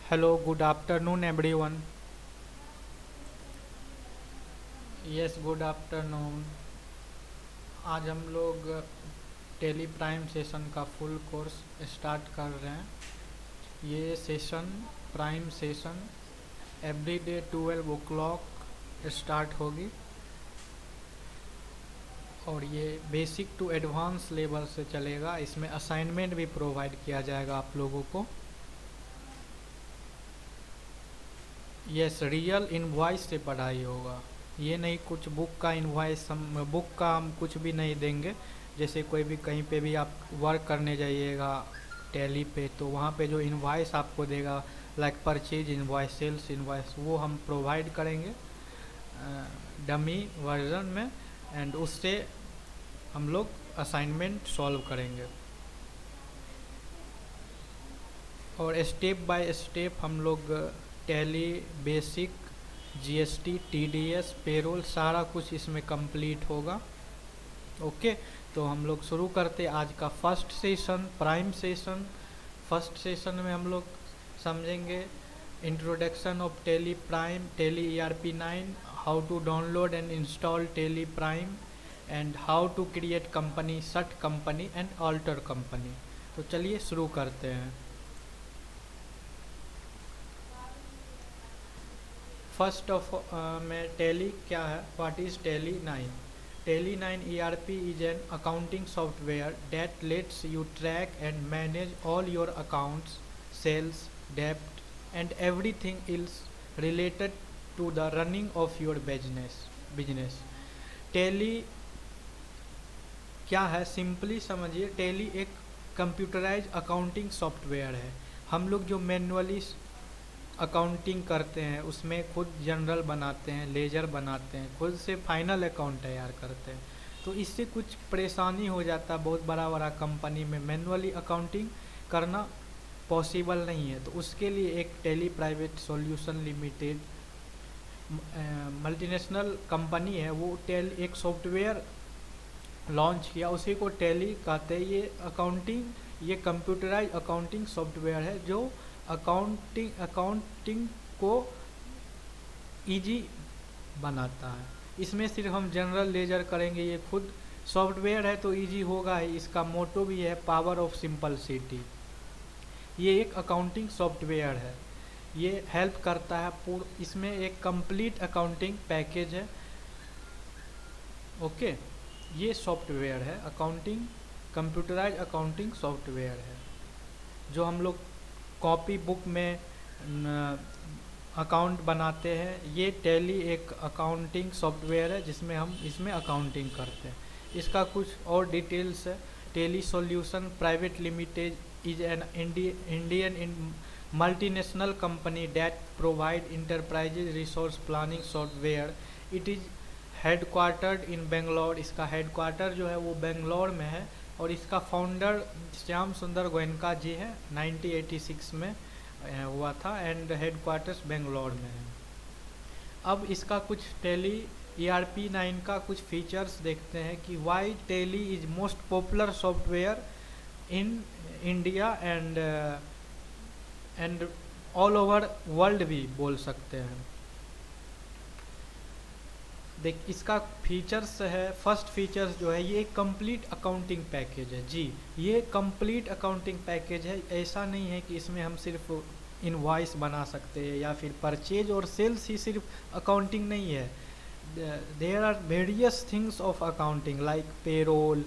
Hello, good afternoon, everyone. Yes, good afternoon. आज हम लोग टेली प्राइम सेशन का फुल कोर्स स्टार्ट कर रहे हैं। ये session prime session everyday 12 o'clock start होगी और ये बेसिक टू एडवांस लेवल से चलेगा। इसमें असाइनमेंट भी प्रोवाइड किया जाएगा आप लोगों को। यस, रियल इनवॉइस से पढ़ाई होगा। ये नहीं कुछ बुक का इनवॉइस, हम बुक का हम कुछ भी नहीं देंगे। जैसे कोई भी कहीं पे भी आप वर्क करने जाइएगा टैली पे, तो वहाँ पे जो इनवॉइस आपको देगा like purchase invoice, sales invoice, वो हम प्रोवाइड करेंगे डमी वर्जन में, एंड उससे हम लोग असाइनमेंट सॉल्व करेंगे और स्टेप बाय स्टेप हम लोग tally basic, GST, TDS, payroll सारा कुछ इसमें कंप्लीट होगा। ओके, तो हम लोग शुरू करते आज का first session, prime session. First session में हम लोग समझेंगे introduction of Tally prime, Tally ERP9, how to download and install Tally prime, and how to create company, set company and alter company. तो चलिए शुरू करते हैं। फर्स्ट ऑफ में टेली क्या है, what is Tally 9? Tally 9 ERP is an accounting software that lets you track and manage all your accounts, sales, debt and everything else related to the running of your business. Tally क्या है, simply समझिए, tele एक computerise accounting software है। हम लोग जो manually accounting करते हैं उसमें खुद जनरल बनाते हैं, लेजर बनाते हैं, खुद से फाइनल अकाउंट तैयार करते हैं, तो इससे कुछ परेशानी हो जाता है। बहुत बड़ा बड़ा कंपनी में मैनुअली अकाउंटिंग करना पॉसिबल नहीं है, तो उसके लिए एक Tally private solution limited multinational company है, वो एक सॉफ्टवेयर लॉन्च किया, उसी को टेली कहते हैं। ये कंप्यूटराइज अकाउंटिंग सॉफ्टवेयर है जो अकाउंटिंग को इजी बनाता है। इसमें सिर्फ हम जनरल लेजर करेंगे, ये खुद सॉफ्टवेयर है तो इजी होगा ही। इसका मोटो भी है पावर ऑफ सिंपलिसिटी। ये एक अकाउंटिंग सॉफ्टवेयर है, ये हेल्प करता है इसमें एक कंप्लीट अकाउंटिंग पैकेज है। ओके, ये सॉफ्टवेयर है अकाउंटिंग, कंप्यूटराइज अकाउंटिंग सॉफ्टवेयर है जो हम लोग कॉपी बुक में अकाउंट बनाते हैं। ये टेली एक अकाउंटिंग सॉफ्टवेयर है जिसमें हम इसमें अकाउंटिंग करते हैं। इसका कुछ और डिटेल्स है। Tally solution private limited is an Indian multinational company that provide enterprises resource planning software. It is headquartered in Bangalore. इसका हेडक्वार्टर जो है वो बेंगलोर में है और इसका फाउंडर श्याम सुंदर गोयनका जी है, 1986 में हुआ था, एंड हेडक्वार्टर्स बेंगलोर में है। अब इसका कुछ टेली ERP9 का कुछ फीचर्स देखते हैं कि why Tally is most popular software in India and all over world भी बोल सकते हैं। देख, इसका फीचर्स है, फर्स्ट फीचर्स जो है, ये एक कंप्लीट अकाउंटिंग पैकेज है। जी, ये कंप्लीट अकाउंटिंग पैकेज है। ऐसा नहीं है कि इसमें हम सिर्फ इनवॉइस बना सकते हैं या फिर परचेज और सेल्स ही सिर्फ अकाउंटिंग नहीं है। There are various things of accounting like payroll,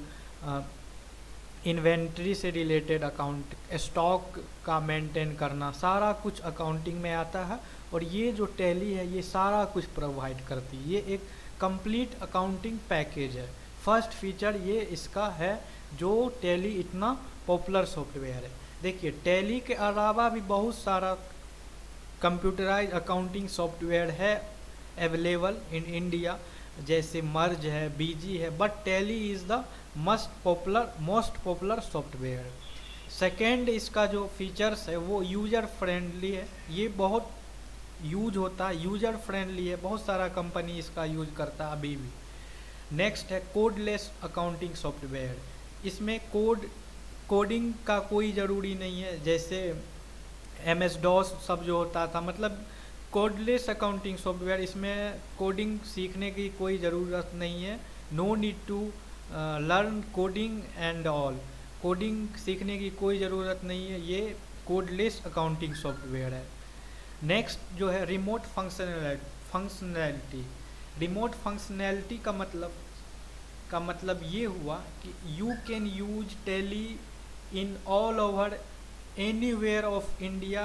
inventory से रिलेटेड अकाउंट, स्टॉक का मेंटेन करना, सारा कुछ अकाउंटिंग में आता है। और ये जो टेली है ये सारा कुछ प्रोवाइड करती है। ये एक कंप्लीट अकाउंटिंग पैकेज है। फर्स्ट फीचर ये इसका है जो टेली इतना पॉपुलर सॉफ्टवेयर है। देखिए, टेली के अलावा भी बहुत सारा कंप्यूटराइज अकाउंटिंग सॉफ्टवेयर है अवेलेबल इन इंडिया, जैसे मर्ज है, बीजी है, but Tally is the most popular software. Second, इसका जो फीचर्स है वो यूजर फ्रेंडली है। ये बहुत यूज होता है, यूजर फ्रेंडली है, बहुत सारा कंपनी इसका यूज करता है अभी भी। नेक्स्ट है कोडलेस अकाउंटिंग सॉफ्टवेयर। इसमें कोडिंग का कोई ज़रूरी नहीं है। जैसे MS DOS सब जो होता था, मतलब कोडलेस अकाउंटिंग सॉफ्टवेयर, इसमें कोडिंग सीखने की कोई ज़रूरत नहीं है। No need to learn coding and all, coding सीखने की कोई ज़रूरत नहीं है, ये कोडलेस अकाउंटिंग सॉफ्टवेयर है। नेक्स्ट जो है रिमोट फंक्शनैलिटी। रिमोट फंक्शनैलिटी का मतलब ये हुआ कि you can use Tally in all over anywhere of India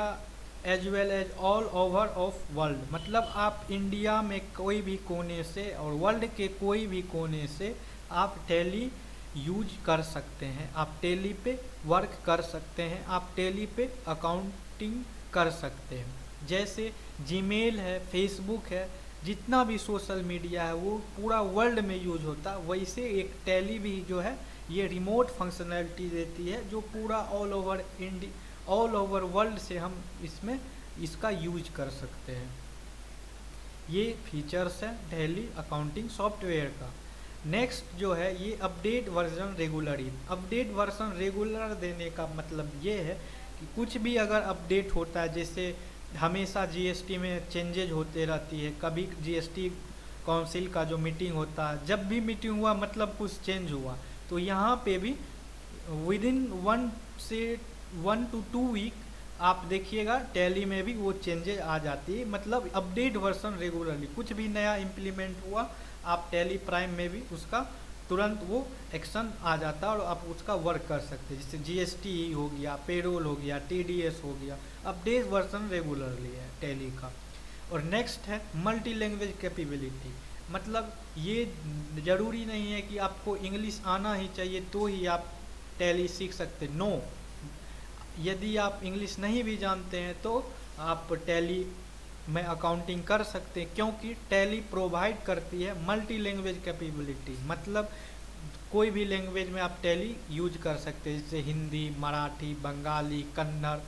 as well as all over of world. मतलब आप इंडिया में कोई भी कोने से और वर्ल्ड के कोई भी कोने से आप टैली यूज कर सकते हैं, आप टैली पे वर्क कर सकते हैं, आप टैली पे अकाउंटिंग कर सकते हैं। जैसे जीमेल है, फेसबुक है, जितना भी सोशल मीडिया है वो पूरा वर्ल्ड में यूज होता है, वैसे एक टैली भी जो है ये रिमोट फंक्शनैलिटी देती है, जो पूरा ऑल ओवर वर्ल्ड से हम इसका यूज कर सकते हैं। ये फीचर्स है टैली अकाउंटिंग सॉफ्टवेयर का। नेक्स्ट जो है ये update version regularly. Update version regular देने का मतलब ये है कि कुछ भी अगर अपडेट होता है, जैसे हमेशा जीएसटी में चेंजेज होते रहती है, कभी जीएसटी काउंसिल का जो मीटिंग होता है, जब भी मीटिंग हुआ मतलब कुछ चेंज हुआ, तो यहाँ पे भी विदिन 1 to 2 वीक आप देखिएगा टैली में भी वो चेंजेज आ जाती है। मतलब अपडेट वर्जन रेगुलरली, कुछ भी नया इम्प्लीमेंट हुआ आप टैली प्राइम में भी उसका तुरंत वो एक्शन आ जाता है और आप उसका वर्क कर सकते हैं। जैसे जीएसटी हो गया, पेरोल हो गया, टीडीएस हो गया, अपडेट वर्जन रेगुलरली है टैली का। और नेक्स्ट है मल्टी लैंग्वेज कैपेबिलिटी। मतलब ये ज़रूरी नहीं है कि आपको इंग्लिश आना ही चाहिए तो ही आप टैली सीख सकते, नो। यदि आप इंग्लिश नहीं भी जानते हैं तो आप टैली में अकाउंटिंग कर सकते हैं, क्योंकि टैली प्रोवाइड करती है मल्टी लैंग्वेज कैपेबिलिटी। मतलब कोई भी लैंग्वेज में आप टैली यूज कर सकते हैं, जैसे Hindi, Marathi, Bengali, Kannada,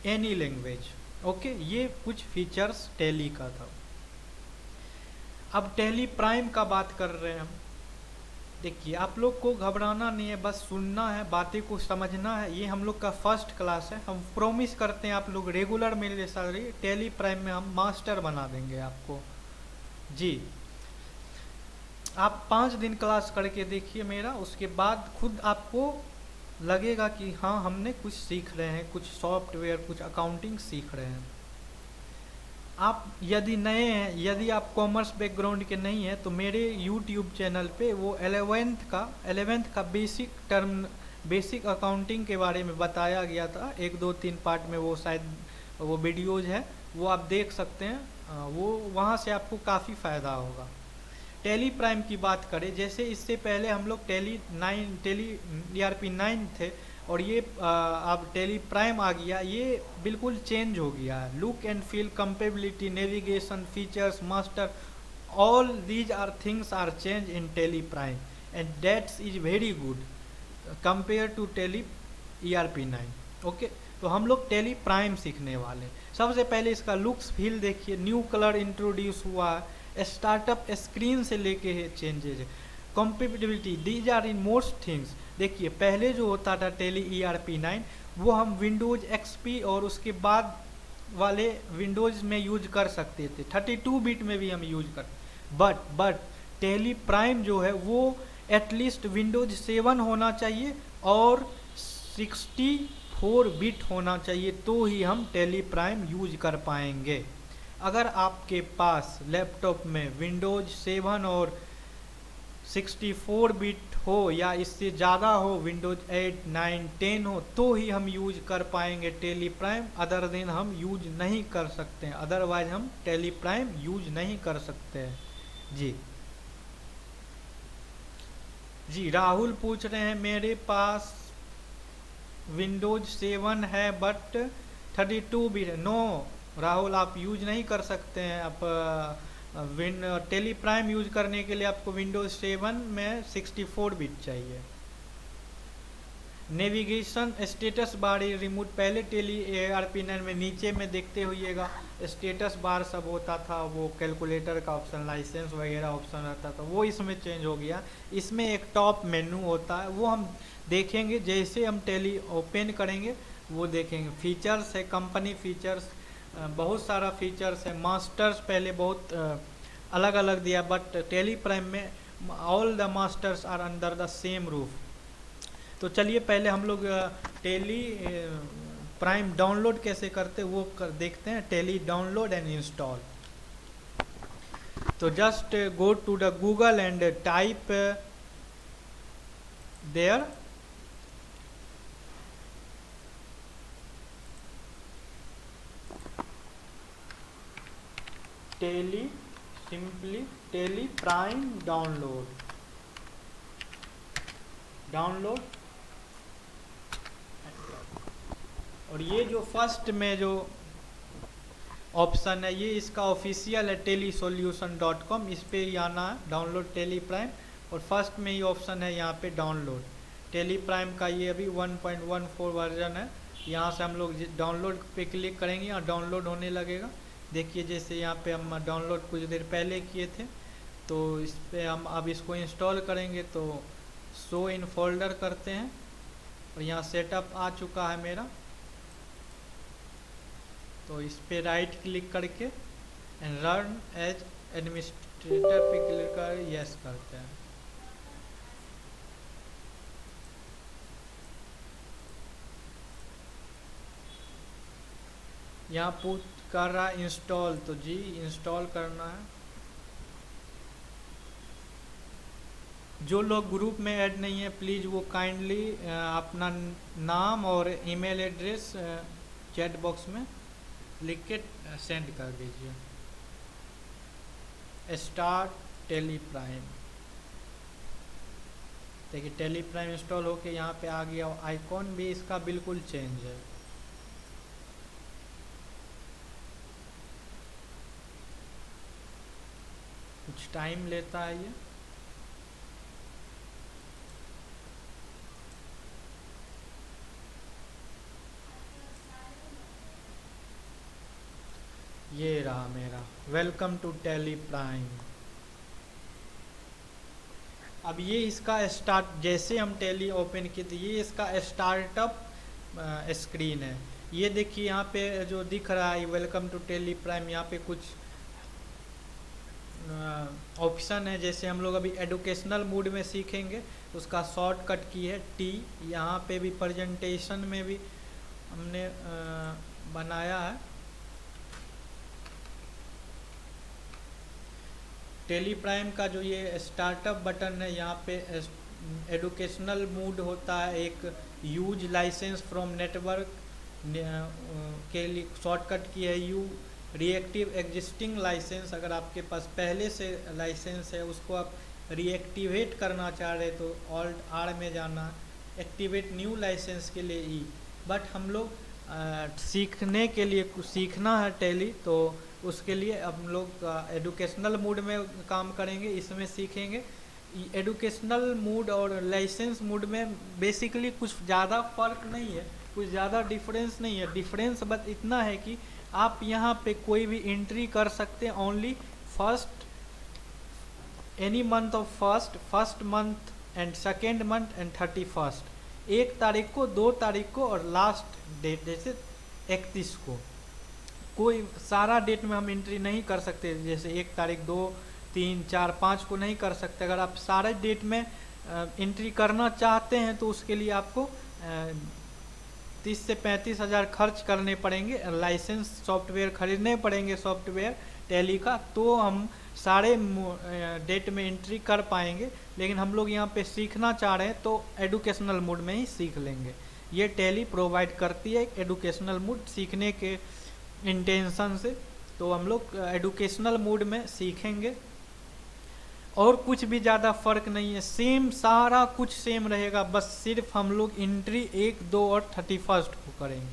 any language. Okay, ये कुछ फीचर्स टैली का था। अब टैली प्राइम का बात कर रहे हैं हम। देखिए, आप लोग को घबराना नहीं है, बस सुनना है, बातें को समझना है। ये हम लोग का फर्स्ट क्लास है, हम प्रॉमिस करते हैं आप लोग रेगुलर मेरे साथ रहिए, टैली प्राइम में हम मास्टर बना देंगे आपको जी। आप 5 दिन क्लास करके देखिए मेरा, उसके बाद खुद आपको लगेगा कि हाँ हमने कुछ सीख रहे हैं, कुछ सॉफ्टवेयर, कुछ अकाउंटिंग सीख रहे हैं। आप यदि नए हैं, यदि आप कॉमर्स बैकग्राउंड के नहीं हैं, तो मेरे यूट्यूब चैनल पे वो 11th का बेसिक अकाउंटिंग के बारे में बताया गया था, 1 2 3 पार्ट में वो शायद वो वीडियोज़ है, वो आप देख सकते हैं। वो वहाँ से आपको काफ़ी फ़ायदा होगा। टैली प्राइम की बात करें, जैसे इससे पहले हम लोग टैली ERP 9 थे, और ये अब टैली प्राइम आ गया, ये बिल्कुल चेंज हो गया है। Look and feel, compatibility, navigation, features, master, all these are things are change in Tally prime, and that's is very good compare to Tally ERP 9। Okay, तो हम लोग टैली प्राइम सीखने वाले हैं। सबसे पहले इसका लुक्स फील देखिए, न्यू कलर इंट्रोड्यूस हुआ है, स्टार्टअप स्क्रीन से लेके है चेंजेज है। Compatibility, these are in most things. देखिए, पहले जो होता था टैली ERP 9, वो हम विंडोज XP और उसके बाद वाले विंडोज में यूज कर सकते थे, 32 बिट में भी हम यूज कर, बट टैली प्राइम जो है वो एटलीस्ट विंडोज 7 होना चाहिए और 64 बिट होना चाहिए, तो ही हम टैली प्राइम यूज कर पाएंगे। अगर आपके पास लैपटॉप में विंडोज 7 और 64 बिट हो या इससे ज़्यादा हो, विंडोज 8, 9, 10 हो, तो ही हम यूज कर पाएंगे टैली प्राइम। अदर दिन हम यूज नहीं कर सकते हैं, अदरवाइज हम टैली प्राइम यूज नहीं कर सकते हैं जी। राहुल पूछ रहे हैं मेरे पास विंडोज 7 है बट 32 बिट। नो राहुल, आप यूज नहीं कर सकते हैं। आप टैली प्राइम यूज करने के लिए आपको विंडोज 7 में 64 बिट चाहिए। नेविगेशन, स्टेटस बार रिमूव, पहले टैली ERP 9 में नीचे में देखते होइएगा स्टेटस बार सब होता था, वो कैलकुलेटर का ऑप्शन, लाइसेंस वगैरह ऑप्शन रहता था, वो इसमें चेंज हो गया। इसमें एक टॉप मेनू होता है, वो हम देखेंगे जैसे हम टैली ओपन करेंगे वो देखेंगे। फीचर्स है, कंपनी फीचर्स, बहुत सारा फीचर्स है। मास्टर्स पहले बहुत अलग अलग दिया, बट टेली प्राइम में all the masters are under the same roof. तो चलिए पहले हम लोग टेली प्राइम डाउनलोड कैसे करते वो देखते हैं। Tele download and install. तो just go to the Google and type there Tele, simply Tele Prime download, और ये जो फर्स्ट में जो ऑप्शन है ये इसका ऑफिशियल है telisolution.com। इस पे ही आना है, डाउनलोड टेली प्राइम, और फर्स्ट में ही ऑप्शन है यहाँ पे डाउनलोड टेली प्राइम का। ये अभी 1.14 वर्जन है। यहाँ से हम लोग डाउनलोड पे क्लिक करेंगे, यहाँ डाउनलोड होने लगेगा। देखिए जैसे यहाँ पे हम डाउनलोड कुछ देर पहले किए थे, तो इस पर हम अब इसको इंस्टॉल करेंगे। तो शो इन फोल्डर करते हैं, और यहाँ सेटअप आ चुका है मेरा। तो इस पे राइट क्लिक करके एंड रन एज एडमिनिस्ट्रेटर पे क्लिक कर यस करते हैं। यहाँ पूछ कर रहा है इंस्टॉल, तो जी इंस्टॉल करना है। जो लोग ग्रुप में ऐड नहीं है प्लीज़ वो काइंडली अपना नाम और ईमेल एड्रेस चैट बॉक्स में लिख के सेंड कर दीजिए। Start Tally Prime. देखिए टेली प्राइम इंस्टॉल होके यहाँ पे आ गया। आइकॉन भी इसका बिल्कुल चेंज है। कुछ टाइम लेता है ये रहा मेरा वेलकम टू टेली प्राइम। अब ये इसका स्टार्ट, जैसे हम टेली ओपन किए थे ये इसका स्टार्टअप स्क्रीन है। ये देखिए यहाँ पे जो दिख रहा है वेलकम टू टेली प्राइम, यहाँ पे कुछ ऑप्शन है। जैसे हम लोग अभी एडुकेशनल मूड में सीखेंगे तो उसका शॉर्टकट की है टी। यहाँ पे भी प्रेजेंटेशन में भी हमने बनाया है। टेली प्राइम का जो ये स्टार्टअप बटन है यहाँ पे एडुकेशनल मूड होता है। एक यूज लाइसेंस फ्रॉम नेटवर्क के लिए शॉर्टकट की है यू। रिएक्टिव एग्जिस्टिंग लाइसेंस, अगर आपके पास पहले से लाइसेंस है उसको आप रीएक्टिवेट करना चाह रहे तो ऑल्ट आर में जाना। एक्टिवेट न्यू लाइसेंस के लिए ई। बट हम लोग सीखने के लिए कुछ सीखना है टेली, तो उसके लिए हम लोग एडुकेशनल मूड में काम करेंगे, इसमें सीखेंगे। एडुकेशनल मूड और लाइसेंस मूड में बेसिकली कुछ ज़्यादा फ़र्क नहीं है, कुछ ज़्यादा डिफरेंस नहीं है। डिफरेंस बस इतना है कि आप यहाँ पे कोई भी एंट्री कर सकते हैं only first, any month of first month and second month and 31st, 1 तारीख को, 2 तारीख को, और लास्ट डेट जैसे 31 को। कोई सारा डेट में हम एंट्री नहीं कर सकते, जैसे 1 तारीख, 2, 3, 4, 5 को नहीं कर सकते। अगर आप सारे डेट में एंट्री करना चाहते हैं तो उसके लिए आपको 30 से 35 हज़ार खर्च करने पड़ेंगे। लाइसेंस सॉफ्टवेयर खरीदने पड़ेंगे, सॉफ्टवेयर टेली का, तो हम सारे डेट में एंट्री कर पाएंगे। लेकिन हम लोग यहाँ पे सीखना चाह रहे हैं तो एडुकेशनल मूड में ही सीख लेंगे। ये टेली प्रोवाइड करती है एडुकेशनल मूड सीखने के इंटेंशन से। तो हम लोग एडुकेशनल मूड में सीखेंगे और कुछ भी ज़्यादा फ़र्क नहीं है, सेम सारा कुछ सेम रहेगा। बस सिर्फ हम लोग एंट्री 1, 2 और 31st को करेंगे।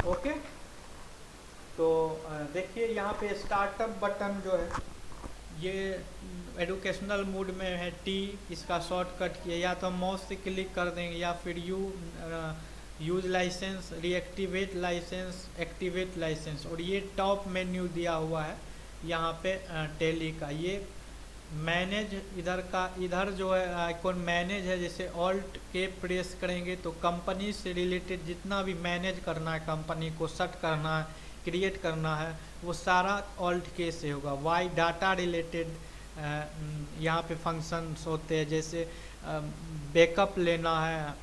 ओके, तो देखिए यहाँ पे स्टार्टअप बटन जो है ये एडुकेशनल मूड में है टी, इसका शॉर्टकट किया। या तो हम माउस से क्लिक कर देंगे या फिर use licence, reactivate licence, activate licence. और ये टॉप मेन्यू दिया हुआ है यहाँ पे टेली का। ये मैनेज इधर जो है आइकॉन मैनेज है, जैसे ऑल्ट के प्रेस करेंगे तो कंपनी से रिलेटेड जितना भी मैनेज करना है, कंपनी को सेट करना है, क्रिएट करना है, वो सारा ऑल्ट के से होगा। वाई डाटा रिलेटेड यहाँ पे फंक्शंस होते हैं, जैसे बैकअप लेना है,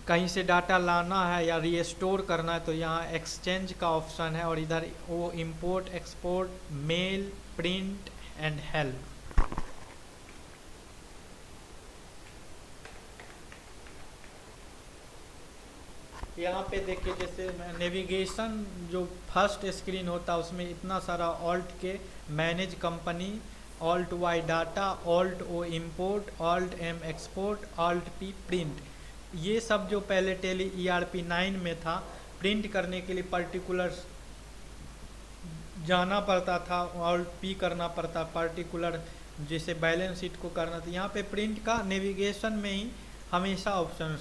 कहीं से डाटा लाना है या रीस्टोर करना है तो यहाँ एक्सचेंज का ऑप्शन है, और इधर वो import export mail print and help. यहाँ पे देखिए जैसे नेविगेशन जो फर्स्ट स्क्रीन होता है उसमें इतना सारा Alt K manage company, Alt Y data, Alt O import, Alt M export, Alt P print, ये सब जो पहले टेली ERP 9 में था, प्रिंट करने के लिए पर्टिकुलर जाना पड़ता था, ऑल्ट पी करना पड़ता पर्टिकुलर, जैसे बैलेंस शीट को करना था। यहाँ पे प्रिंट का नेविगेशन में ही हमेशा ऑप्शन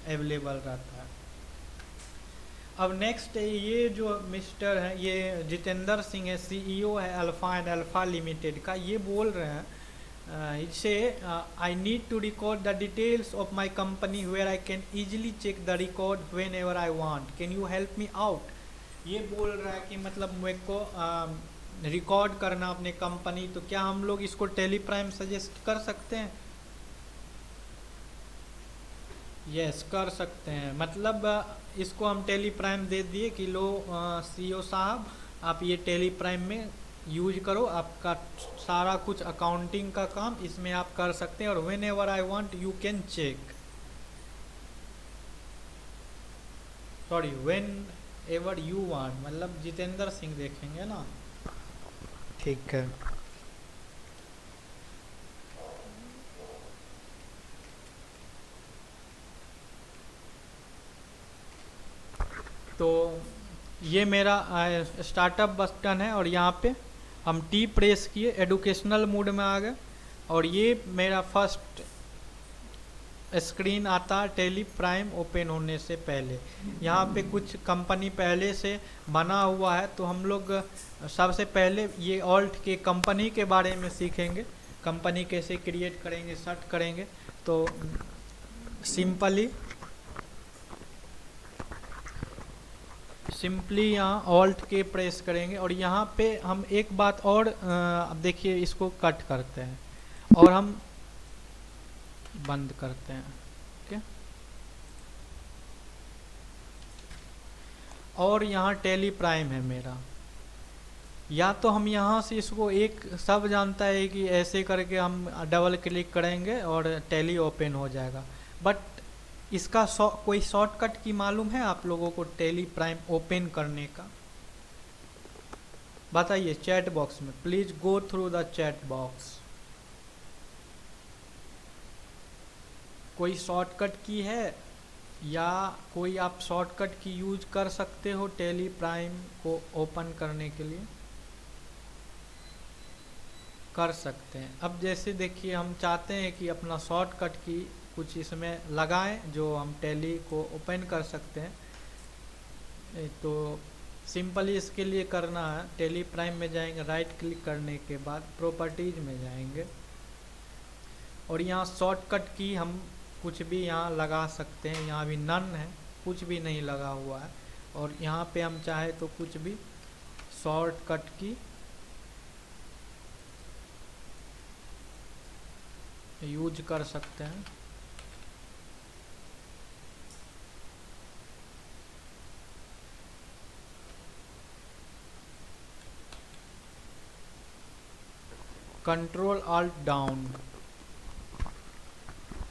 अवेलेबल रहता है। अब नेक्स्ट ये जो मिस्टर है, ये जितेंद्र सिंह है, CEO है अल्फा एंड अल्फा लिमिटेड का, ये बोल रहे हैं इसे I need to record the details of my company where I can easily check the record whenever I want, can you help me out. ये बोल रहा है कि मतलब मेरे को रिकॉर्ड करना अपने कंपनी, तो क्या हम लोग इसको टेलीप्राइम सजेस्ट कर सकते हैं? यस कर सकते हैं, मतलब इसको हम टेलीप्राइम दे दिए कि लो CEO साहब आप ये टेलीप्राइम में यूज करो, आपका सारा कुछ अकाउंटिंग का काम इसमें आप कर सकते हैं, और whenever I want you can check, sorry whenever you want, मतलब जितेंद्र सिंह देखेंगे ना, ठीक है। तो ये मेरा स्टार्टअप बटन है, और यहाँ पे हम T प्रेस किए, एडुकेशनल मोड में आ गए, और ये मेरा फर्स्ट स्क्रीन आता है टेली प्राइम ओपन होने से पहले। यहाँ पे कुछ कंपनी पहले से बना हुआ है, तो हम लोग सबसे पहले ये ऑल्ट के कंपनी के बारे में सीखेंगे, कंपनी कैसे क्रिएट करेंगे, सेट करेंगे। तो सिंपली यहाँ ऑल्ट के प्रेस करेंगे, और यहाँ पे हम एक बात और अब देखिए, इसको कट करते हैं और हम बंद करते हैं, ठीक है। और यहाँ टेली प्राइम है मेरा, या तो हम यहाँ से इसको एक सब जानता है कि ऐसे करके हम डबल क्लिक करेंगे और टेली ओपन हो जाएगा, बट इसका कोई शॉर्टकट की मालूम है आप लोगों को टेली प्राइम ओपन करने का? बताइए चैट बॉक्स में, please go through the chat box. कोई शॉर्टकट की है, या कोई आप शॉर्टकट की यूज कर सकते हो टेली प्राइम को ओपन करने के लिए? कर सकते हैं। अब जैसे देखिए हम चाहते हैं कि अपना शॉर्टकट की कुछ इसमें लगाएं जो हम टेली को ओपन कर सकते हैं, तो सिंपली इसके लिए करना है, टेली प्राइम में जाएंगे, राइट क्लिक करने के बाद प्रॉपर्टीज में जाएंगे, और यहाँ शॉर्टकट की हम कुछ भी यहाँ लगा सकते हैं। यहाँ भी नन है, कुछ भी नहीं लगा हुआ है, और यहाँ पे हम चाहे तो कुछ भी शॉर्टकट की यूज कर सकते हैं। कंट्रोल ऑल्ट डाउन,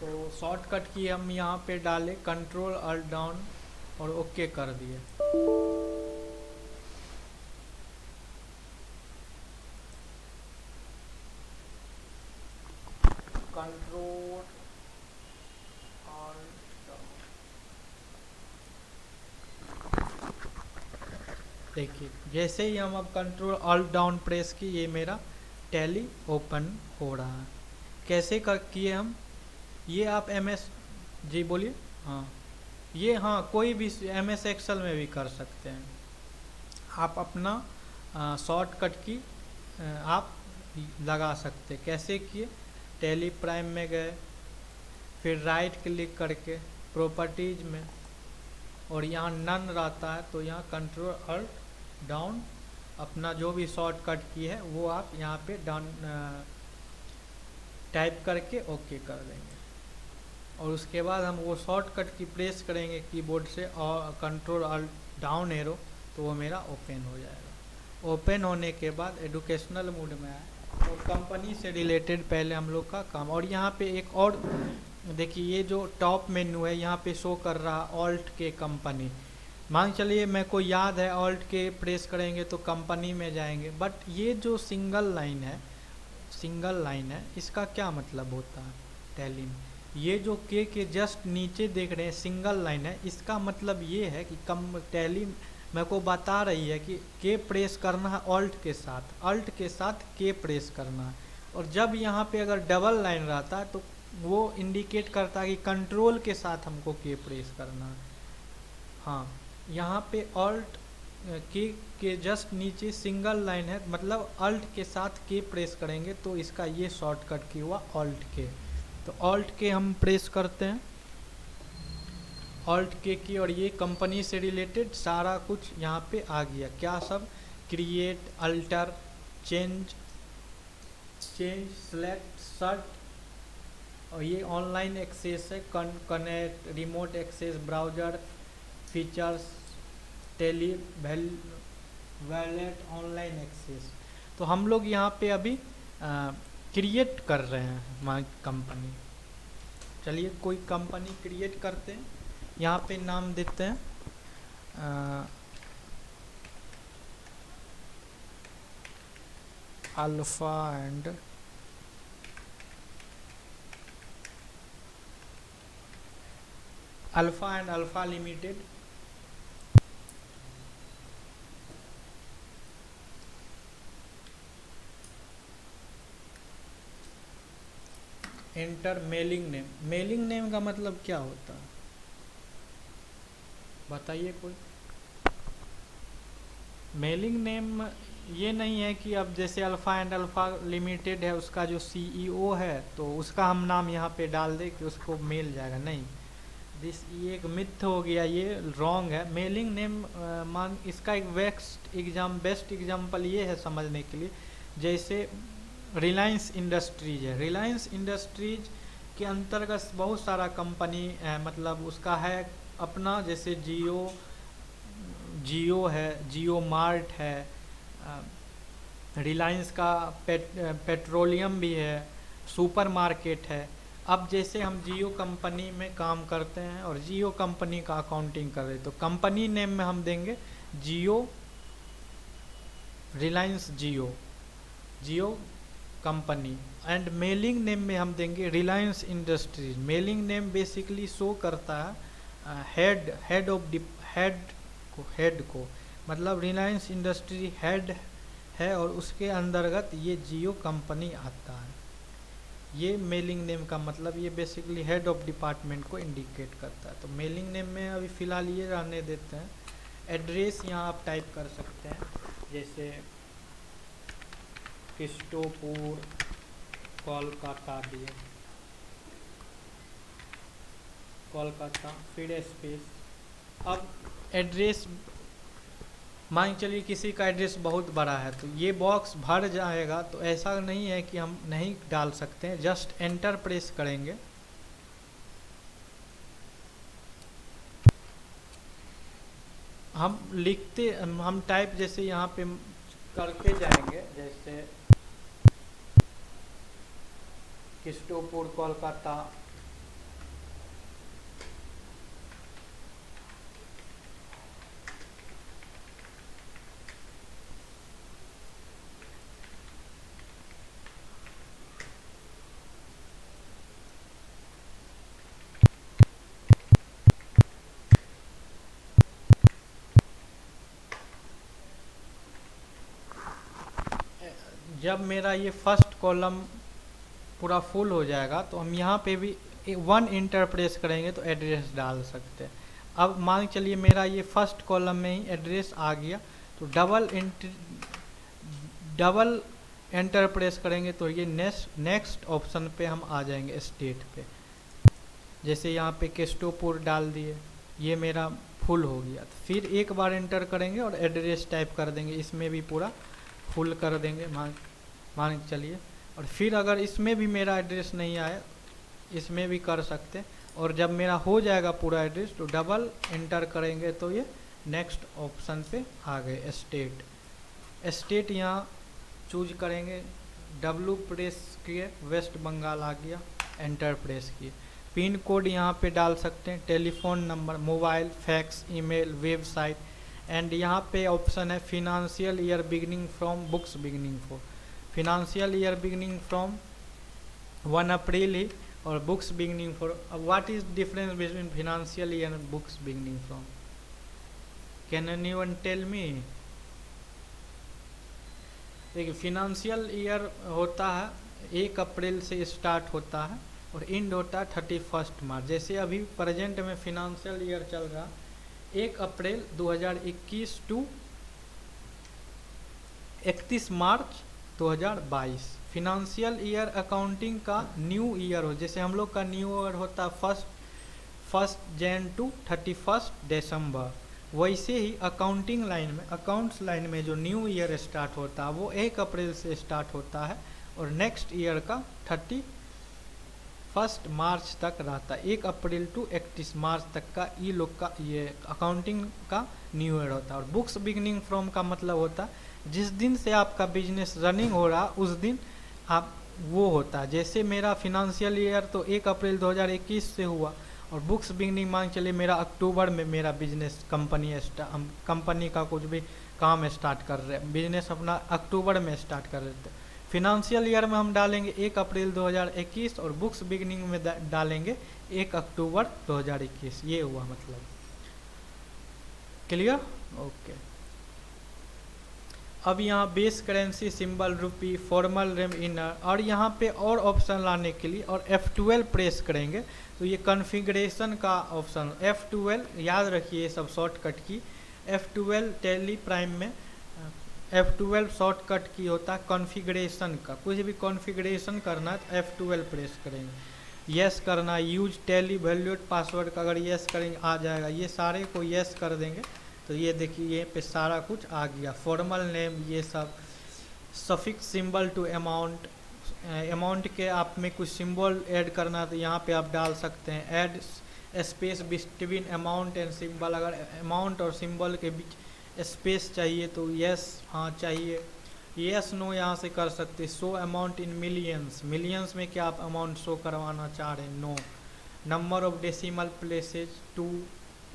तो शॉर्टकट की हम यहाँ पे डाले कंट्रोल ऑल्ट डाउन और ओके कर दिए। कंट्रोल ऑल्ट डाउन, देखिए जैसे ही हम अब कंट्रोल ऑल्ट डाउन प्रेस की, ये मेरा टैली ओपन हो रहा है। कैसे कर किए हम ये? आप MS जी बोलिए। हाँ ये, हाँ कोई भी MS एक्सेल में भी कर सकते हैं आप। अपना शॉर्टकट की आप लगा सकते। कैसे किए, टैली प्राइम में गए, फिर राइट क्लिक करके प्रॉपर्टीज में, और यहाँ नन रहता है तो यहाँ कंट्रोल अल्ट डाउन, अपना जो भी शॉर्टकट की है वो आप यहाँ पे डाउन टाइप करके ओके कर देंगे। और उसके बाद हम वो शॉर्टकट की प्रेस करेंगे कीबोर्ड से और कंट्रोल अल्ट डाउन एरो, तो वो मेरा ओपन हो जाएगा। ओपन होने के बाद एजुकेशनल मोड में आए और कंपनी से रिलेटेड पहले हम लोग का काम। और यहाँ पे एक और देखिए, ये जो टॉप मेन्यू है यहाँ पे शो कर रहा ऑल्ट के कंपनी। मान चलिए मेरे को याद है ऑल्ट के प्रेस करेंगे तो कंपनी में जाएंगे, बट ये जो सिंगल लाइन है इसका क्या मतलब होता है टैली में। ये जो के जस्ट नीचे देख रहे हैं सिंगल लाइन है, इसका मतलब ये है कि टैली मेरे को बता रही है कि के प्रेस करना है ऑल्ट के साथ के प्रेस करना है। और जब यहाँ पे अगर डबल लाइन रहता है तो वो इंडिकेट करता है कि कंट्रोल के साथ हमको के प्रेस करना है। हाँ, यहाँ पे ऑल्ट के जस्ट नीचे सिंगल लाइन है, मतलब अल्ट के साथ के प्रेस करेंगे तो इसका ये शॉर्टकट की हुआ ऑल्ट के। तो ऑल्ट के हम प्रेस करते हैं, ऑल्ट के की, और ये कंपनी से रिलेटेड सारा कुछ यहाँ पे आ गया। क्या सब, create, alter, change, select, shut, और ये ऑनलाइन एक्सेस है, connect, remote access, browser, features, Tally vault, online access. तो हम लोग यहाँ पे अभी क्रिएट कर रहे हैं हमारी कंपनी। चलिए कोई कंपनी क्रिएट करते हैं, यहाँ पे नाम देते हैं alpha and alpha limited. Enter mailing name. Mailing name का मतलब क्या होता है बताइए कोई। मेलिंग नेम ये नहीं है कि अब जैसे अल्फ़ा एंड अल्फ़ा लिमिटेड है उसका जो सीईओ है तो उसका हम नाम यहाँ पे डाल दें कि उसको मेल जाएगा, नहीं। ये एक मिथ हो गया, ये रॉन्ग है। मेलिंग नेम मान इसका एक बेस्ट एग्जाम्पल ये है समझने के लिए, जैसे रिलायंस इंडस्ट्रीज है। रिलायंस इंडस्ट्रीज के अंतर्गत बहुत सारा कंपनी है, मतलब उसका है अपना, जैसे जियो है, जियो मार्ट है, रिलायंस का पेट्रोलियम भी है, सुपर मार्केट है। अब जैसे हम जियो कंपनी में काम करते हैं और जियो कंपनी का अकाउंटिंग कर रहे हैं तो कंपनी नेम में हम देंगे जियो, रिलायंस जियो कंपनी, एंड मेलिंग नेम में हम देंगे Reliance industries. Mailing name basically show करता है हेड को, मतलब रिलायंस इंडस्ट्री हेड है और उसके अंतर्गत ये जियो कंपनी आता है। ये मेलिंग नेम का मतलब ये बेसिकली हेड ऑफ डिपार्टमेंट को इंडिकेट करता है। तो मेलिंग नेम में अभी फ़िलहाल ये रहने देते हैं। एड्रेस यहाँ आप टाइप कर सकते हैं, जैसे किस्टोपुर कोलकाता दिए, कोलकाता, फिर स्पेस। अब एड्रेस मान चलिए किसी का एड्रेस बहुत बड़ा है तो ये बॉक्स भर जाएगा, तो ऐसा नहीं है कि हम नहीं डाल सकते हैं, जस्ट एंटर प्रेस करेंगे। हम टाइप जैसे यहाँ पे करते जाएंगे, जैसे किस्टोपुर कोलकाता, जब मेरा ये फर्स्ट कॉलम पूरा फुल हो जाएगा तो हम यहाँ पे भी 1 इंटर प्रेस करेंगे तो एड्रेस डाल सकते हैं। अब मान चलिए मेरा ये फर्स्ट कॉलम में ही एड्रेस आ गया, तो डबल एंटर प्रेस करेंगे तो ये नेक्स्ट ऑप्शन पे हम आ जाएंगे, स्टेट पे। जैसे यहाँ पे केस्टोपुर डाल दिए, ये मेरा फुल हो गया। तो फिर एक बार एंटर करेंगे और एड्रेस टाइप कर देंगे, इसमें भी पूरा फुल कर देंगे मान के चलिए। और फिर अगर इसमें भी मेरा एड्रेस नहीं आया, इसमें भी कर सकते हैं। और जब मेरा हो जाएगा पूरा एड्रेस तो डबल एंटर करेंगे तो ये नेक्स्ट ऑप्शन पे आ गए, स्टेट यहाँ चूज करेंगे, डब्लू प्रेस किए, वेस्ट बंगाल आ गया, एंटर प्रेस किए। पिन कोड यहाँ पे डाल सकते हैं, telephone number, mobile, fax, email, website. And यहाँ पे ऑप्शन है financial year beginning from books beginning for, financial year beginning from 1 April ही और books beginning for. What is difference between financial year and books beginning from, can anyone tell me? देखिए financial year होता है 1 अप्रैल से start होता है और and होता है 31 मार्च। जैसे अभी प्रेजेंट में फिनेंशियल ईयर चल रहा 1 April 2021 to 31 March 2022। Financial year accounting का न्यू ईयर हो, जैसे हम लोग का न्यू ईयर होता है 1 जैन टू 31 दिसंबर, वैसे ही अकाउंटिंग लाइन में, अकाउंट्स लाइन में जो न्यू ईयर स्टार्ट होता है वो 1 अप्रैल से स्टार्ट होता है और नेक्स्ट ईयर का 31 मार्च तक रहता है। 1 अप्रैल टू 31 मार्च तक का ये लोग का ये अकाउंटिंग का न्यू ईयर होता है। और बुक्स बिगिनिंग फ्रॉम का मतलब होता है जिस दिन से आपका बिजनेस रनिंग हो रहा उस दिन आप वो होता है। जैसे मेरा फिनेंशियल ईयर तो 1 अप्रैल 2021 से हुआ और बुक्स बिगिनिंग मान चलिए मेरा अक्टूबर में मेरा बिजनेस कंपनी का कुछ भी काम स्टार्ट कर रहे हैं, बिजनेस अपना अक्टूबर में स्टार्ट कर रहे थे। फिनेंशियल ईयर में हम डालेंगे 1 अप्रैल 2021 और बुक्स बिगिनिंग में डालेंगे 1 अक्टूबर 2021। ये हुआ मतलब, क्लियर? ओके। अब यहाँ बेस करेंसी, सिंबल रुपी, फॉर्मल रेम इनर, और यहाँ पे और ऑप्शन लाने के लिए और F12 प्रेस करेंगे तो ये कॉन्फ़िगरेशन का ऑप्शन F12 याद रखिए, सब शॉर्टकट की। F12 टैली प्राइम में F12 शॉर्टकट की होता है कॉन्फ़िगरेशन का। कुछ भी कॉन्फ़िगरेशन करना है तो F12 प्रेस करेंगे। यस करना, यूज टैली वैल्यूड पासवर्ड का अगर यस करेंगे आ जाएगा, ये सारे को यस कर देंगे तो ये देखिए ये पे सारा कुछ आ गया। फॉर्मल नेम, ये सब suffix symbol to amount, amount के आप में कुछ सिंबल ऐड करना तो यहाँ पे आप डाल सकते हैं। Add space between amount and symbol, अगर अमाउंट और सिंबल के बीच स्पेस चाहिए तो यस हाँ चाहिए, यस नो यहाँ से कर सकते। Show amount in millions, millions में क्या आप अमाउंट शो करवाना चाह रहे हैं, no. Number of decimal places 2,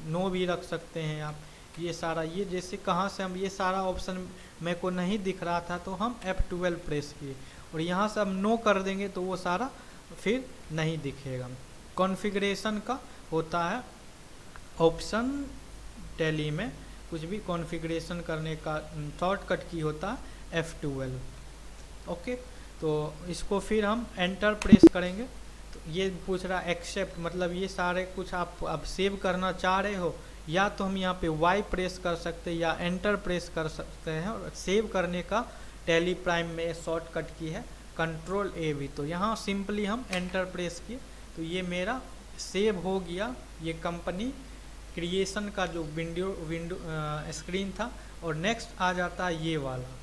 no भी रख सकते हैं आप। ये सारा, ये जैसे कहाँ से हम ये सारा ऑप्शन मेरे को नहीं दिख रहा था तो हम F12 प्रेस किए और यहाँ से हम नो कर देंगे तो वो सारा फिर नहीं दिखेगा। कॉन्फ़िगरेशन का होता है ऑप्शन टैली में, कुछ भी कॉन्फ़िगरेशन करने का शॉर्टकट की होता है F12। ओके, तो इसको फिर हम एंटर प्रेस करेंगे तो ये पूछ रहा एक्सेप्ट, मतलब ये सारे कुछ आप सेव करना चाह रहे हो या तो हम यहाँ पे Y प्रेस कर सकते हैं या एंटर प्रेस कर सकते हैं। और सेव करने का टैली प्राइम में शॉर्टकट की है कंट्रोल A भी, तो यहाँ सिंपली हम एंटर प्रेस किए तो ये मेरा सेव हो गया। ये कंपनी क्रिएशन का जो विंडो स्क्रीन था। और नेक्स्ट आ जाता है ये वाला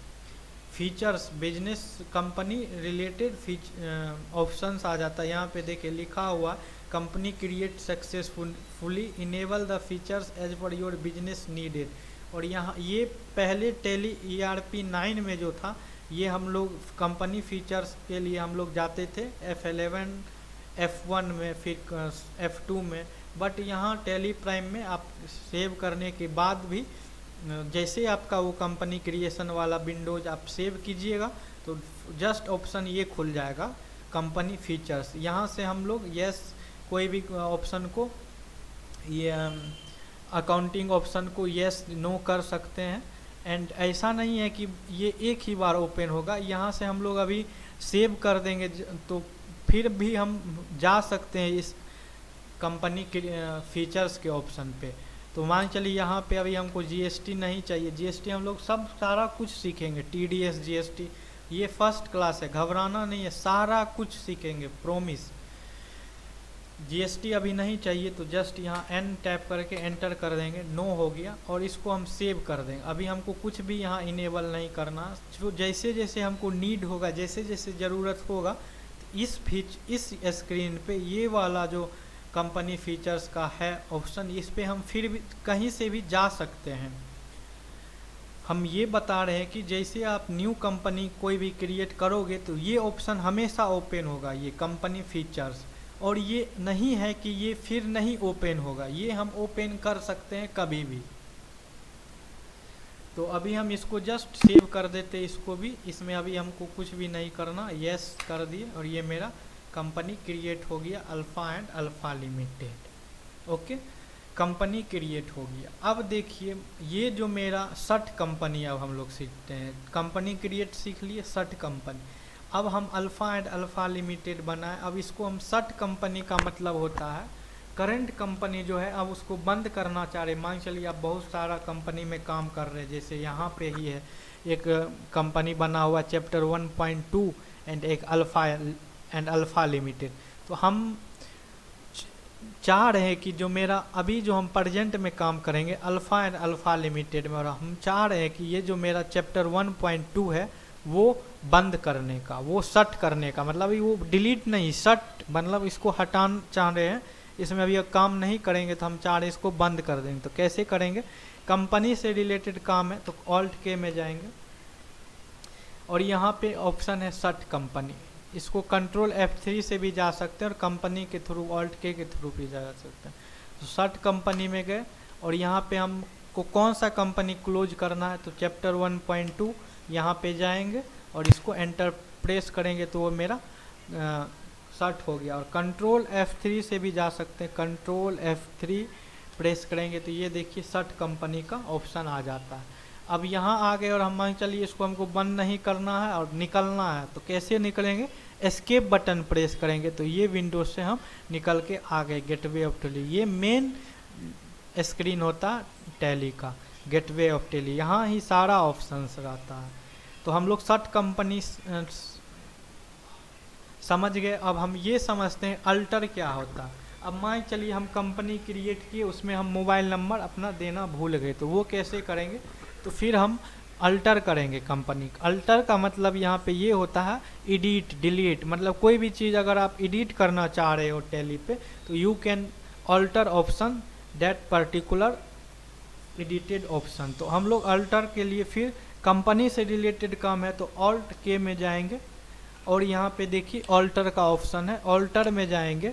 features, business company related options आ जाता है। यहाँ पे देखिए लिखा हुआ company create successfully enable the features as per your business needed. और यहाँ ये पहले टैली ERP 9 में जो था ये हम लोग कंपनी फीचर्स के लिए हम लोग जाते थे F11 F1 में फिर F2 में, बट यहाँ टैली प्राइम में आप सेव करने के बाद भी जैसे आपका वो कंपनी क्रिएशन वाला विंडोज आप सेव कीजिएगा तो जस्ट ऑप्शन ये खुल जाएगा कंपनी फीचर्स। यहाँ से हम लोग यस कोई भी ऑप्शन को, ये अकाउंटिंग ऑप्शन को यस नो कर सकते हैं। एंड ऐसा नहीं है कि ये एक ही बार ओपन होगा, यहाँ से हम लोग अभी सेव कर देंगे तो फिर भी हम जा सकते हैं इस कंपनी के फीचर्स के ऑप्शन पे। तो मान चलिए यहाँ पे अभी हमको GST नहीं चाहिए, GST हम लोग सब सारा कुछ सीखेंगे, TDS GST ये फर्स्ट क्लास है, घबराना नहीं है, सारा कुछ सीखेंगे, प्रॉमिस। जीएसटी अभी नहीं चाहिए तो जस्ट यहाँ एन टैप करके एंटर कर देंगे, नो हो गया, और इसको हम सेव कर देंगे। अभी हमको कुछ भी यहाँ इनेबल नहीं करना, जो जैसे जैसे हमको नीड होगा, जैसे जैसे ज़रूरत होगा, इस स्क्रीन पे ये वाला जो कंपनी फीचर्स का है ऑप्शन, इस पे हम फिर भी कहीं से भी जा सकते हैं। हम ये बता रहे हैं कि जैसे आप न्यू कंपनी कोई भी क्रिएट करोगे तो ये ऑप्शन हमेशा ओपन होगा, ये कंपनी फीचर्स, और ये नहीं है कि ये फिर नहीं ओपन होगा, ये हम ओपन कर सकते हैं कभी भी। तो अभी हम इसको जस्ट सेव कर देते हैं, इसको भी, इसमें अभी हमको कुछ भी नहीं करना, यस कर दिए, और ये मेरा कंपनी क्रिएट हो गया, alpha and alpha limited. Okay, company create हो गया। अब देखिए ये जो मेरा सर्ट कंपनी, अब हम लोग सीखते हैं, कंपनी क्रिएट सीख लिए, सर्ट कंपनी। अब हम अल्फ़ा एंड अल्फ़ा लिमिटेड बनाए। अब इसको हम सर्ट कंपनी का मतलब होता है करंट कंपनी जो है, अब उसको बंद करना चाह रहे। मान चलिए आप बहुत सारा कंपनी में काम कर रहे हैं, जैसे यहाँ पे ही है एक कंपनी बना हुआ चैप्टर 1.2 एंड एक अल्फ़ा एंड अल्फ़ा लिमिटेड। तो हम चाह रहे हैं कि जो मेरा अभी जो हम प्रेजेंट में काम करेंगे अल्फ़ा एंड अल्फ़ा लिमिटेड में, और हम चाह रहे हैं कि ये जो मेरा चैप्टर 1.2 है वो बंद करने का, वो शट करने का, मतलब वो डिलीट नहीं, शट मतलब इसको हटाना चाह रहे हैं, इसमें अभी काम नहीं करेंगे, तो हम चाह रहे हैं इसको बंद कर देंगे। तो कैसे करेंगे, कंपनी से रिलेटेड काम है तो ऑल्ट के में जाएंगे, और यहाँ पे ऑप्शन है शट कंपनी, इसको कंट्रोल F3 से भी जा सकते हैं, और कंपनी के थ्रू ऑल्ट के थ्रू भी जा सकते हैं। तो शट कंपनी में गए, और यहाँ पे हमको कौन सा कंपनी क्लोज करना है, तो चैप्टर 1.2 यहाँ पे जाएंगे और इसको एंटर प्रेस करेंगे तो वो मेरा शट हो गया। और कंट्रोल F3 से भी जा सकते हैं, कंट्रोल F3 प्रेस करेंगे तो ये देखिए शट कंपनी का ऑप्शन आ जाता है। अब यहाँ आ गए, और हम मान चलिए इसको हमको बंद नहीं करना है और निकलना है, तो कैसे निकलेंगे, एस्केप बटन प्रेस करेंगे तो ये विंडो से हम निकल के आ गए गेटवे ऑफ टैली। ये मेन स्क्रीन होता टैली का, गेटवे ऑफ टैली, यहाँ ही सारा ऑप्शंस रहता है। तो हम लोग शट कंपनी समझ गए। अब हम ये समझते हैं अल्टर क्या होता है। अब मान चलिए हम कंपनी क्रिएट किए, उसमें हम मोबाइल नंबर अपना देना भूल गए, तो वो कैसे करेंगे, तो फिर हम अल्टर करेंगे कंपनी। अल्टर का मतलब यहाँ पे ये होता है एडिट डिलीट, मतलब कोई भी चीज़ अगर आप एडिट करना चाह रहे हो टैली पे, तो you can alter option that particular edited option. तो हम लोग अल्टर के लिए फिर कंपनी से रिलेटेड काम है तो ऑल्ट के में जाएंगे, और यहाँ पे देखिए ऑल्टर का ऑप्शन है, ऑल्टर में जाएंगे।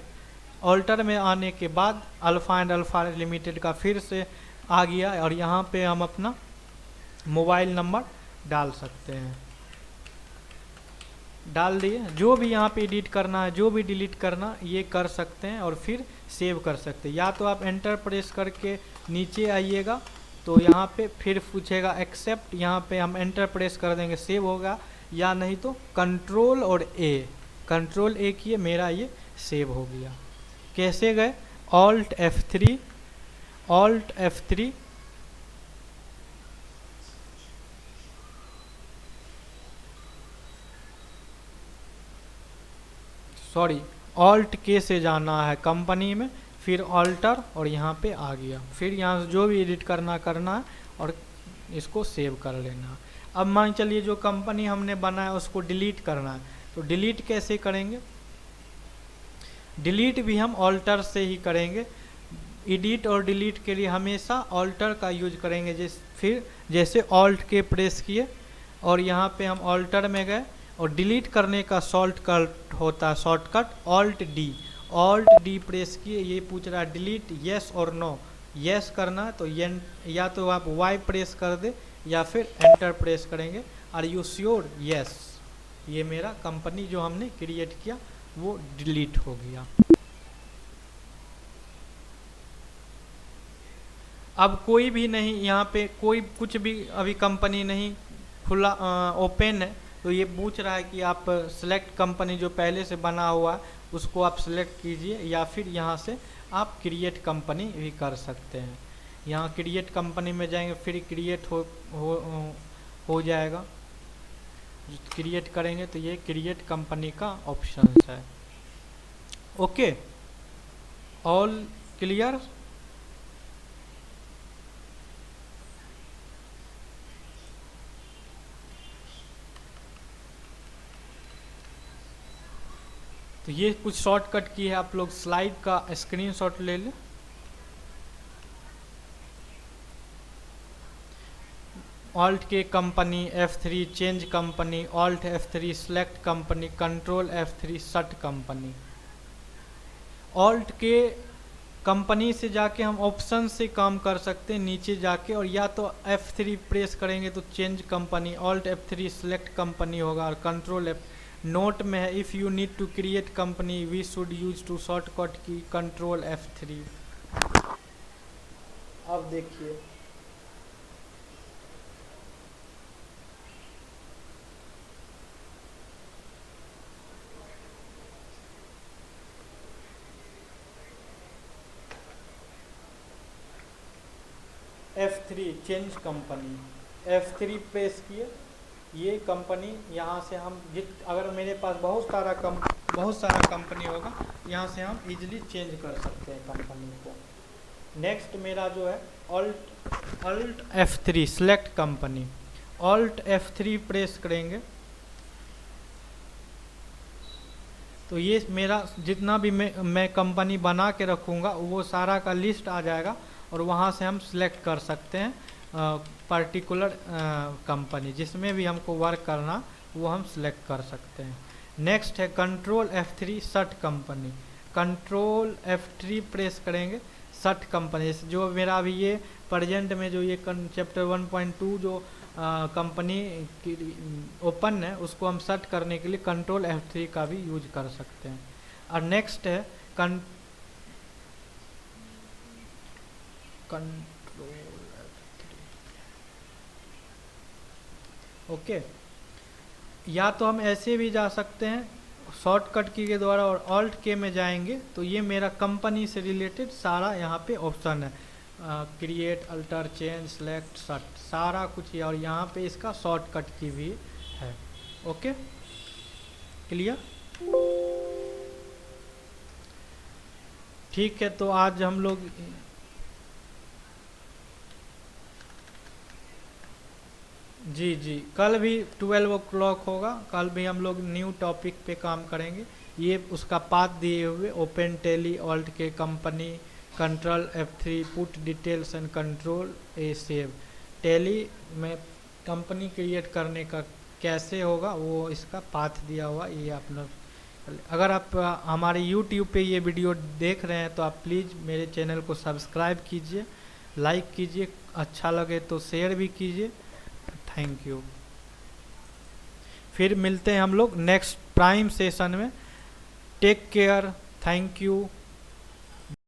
ऑल्टर में आने के बाद अल्फ़ा एंड अल्फ़ा लिमिटेड का फिर से आ गया, और यहाँ पे हम अपना मोबाइल नंबर डाल सकते हैं, डाल दिए। जो भी यहाँ पे एडिट करना है, जो भी डिलीट करना, ये कर सकते हैं और फिर सेव कर सकते हैं। या तो आप एंटर प्रेस करके नीचे आइएगा तो यहाँ पे फिर पूछेगा एक्सेप्ट, यहाँ पे हम एंटर प्रेस कर देंगे, सेव होगा, या नहीं तो कंट्रोल और ए, कंट्रोल ए किए, मेरा ये सेव हो गया। कैसे गए, alt F3, alt F3, sorry alt के से जाना है कंपनी में, फिर ऑल्टर, और यहाँ पे आ गया। फिर यहाँ से जो भी एडिट करना है और इसको सेव कर लेना। अब मान चलिए जो कंपनी हमने बनाया उसको डिलीट करना है, तो डिलीट कैसे करेंगे, डिलीट भी हम ऑल्टर से ही करेंगे। एडिट और डिलीट के लिए हमेशा ऑल्टर का यूज करेंगे। फिर जैसे ऑल्ट के प्रेस किए और यहाँ पे हम ऑल्टर में गए, और डिलीट करने का शॉर्टकट होता है, शॉर्टकट ऑल्ट डी प्रेस किए। ये पूछ रहा है डिलीट येस और नो, येस करना है तो या तो आप वाई प्रेस कर दे या फिर एंटर प्रेस करेंगे। Are you sure, yes. ये मेरा कंपनी जो हमने क्रिएट किया वो डिलीट हो गया। अब कोई भी नहीं, यहाँ पे कोई कुछ भी अभी कंपनी नहीं खुला, ओपन है, तो ये पूछ रहा है कि आप सेलेक्ट कंपनी जो पहले से बना हुआ है उसको आप सेलेक्ट कीजिए, या फिर यहाँ से आप क्रिएट कंपनी भी कर सकते हैं। यहाँ क्रिएट कंपनी में जाएंगे, फिर क्रिएट हो जाएगा। क्रिएट करेंगे तो ये क्रिएट कंपनी का ऑप्शन है। Okay, all clear. तो ये कुछ शॉर्टकट की है, आप लोग स्लाइड का स्क्रीनशॉट ले लें। Alt K company F3 change company, alt F3 select company, control F3 shut company. Alt K company से जाके हम ऑप्शन से काम कर सकते हैं नीचे जाके, और या तो F3 प्रेस करेंगे तो change company, alt F3 select company होगा, और कंट्रोल F। नोट में है if you need to create company we should use to shortcut key control F3। अब देखिए F3 change company, F3 press किए, ये कंपनी यहाँ से हम अगर मेरे पास बहुत सारा कंपनी होगा, यहाँ से हम इजीली चेंज कर सकते हैं कंपनी को। नेक्स्ट मेरा जो है alt F3 select company, alt F3 press करेंगे तो ये मेरा जितना भी मैं कंपनी बना के रखूँगा वो सारा का लिस्ट आ जाएगा, और वहाँ से हम सिलेक्ट कर सकते हैं पर्टिकुलर कंपनी, जिसमें भी हमको वर्क करना वो हम सिलेक्ट कर सकते हैं। नेक्स्ट है control F3 shut company, control F3 press करेंगे शट कंपनी, जो मेरा अभी ये प्रेजेंट में जो ये चैप्टर 1.2 जो कंपनी ओपन है उसको हम शट करने के लिए कंट्रोल F3 का भी यूज कर सकते हैं। और नेक्स्ट है कंट्रोल F3। ओके, या तो हम ऐसे भी जा सकते हैं शॉर्टकट की के द्वारा, और ऑल्ट के में जाएंगे तो ये मेरा कंपनी से रिलेटेड सारा यहाँ पे ऑप्शन है, create, alter, change, select, shut, सारा कुछ, और यहाँ पे इसका शॉर्टकट की भी है। Okay, clear. ठीक है, तो आज हम लोग जी कल भी 12 o'clock होगा, कल भी हम लोग न्यू टॉपिक पे काम करेंगे। ये उसका पाथ दिए हुए open Tally alt K company control F3 put details and control A save. Tally में कंपनी क्रिएट करने का कैसे होगा वो इसका पाथ दिया हुआ, ये आप लोग अगर आप हमारे YouTube पे ये वीडियो देख रहे हैं तो आप प्लीज़ मेरे चैनल को सब्सक्राइब कीजिए, लाइक कीजिए, अच्छा लगे तो शेयर भी कीजिए। Thank you. फिर मिलते हैं हम लोग नेक्स्ट प्राइम सेशन में। Take care, thank you.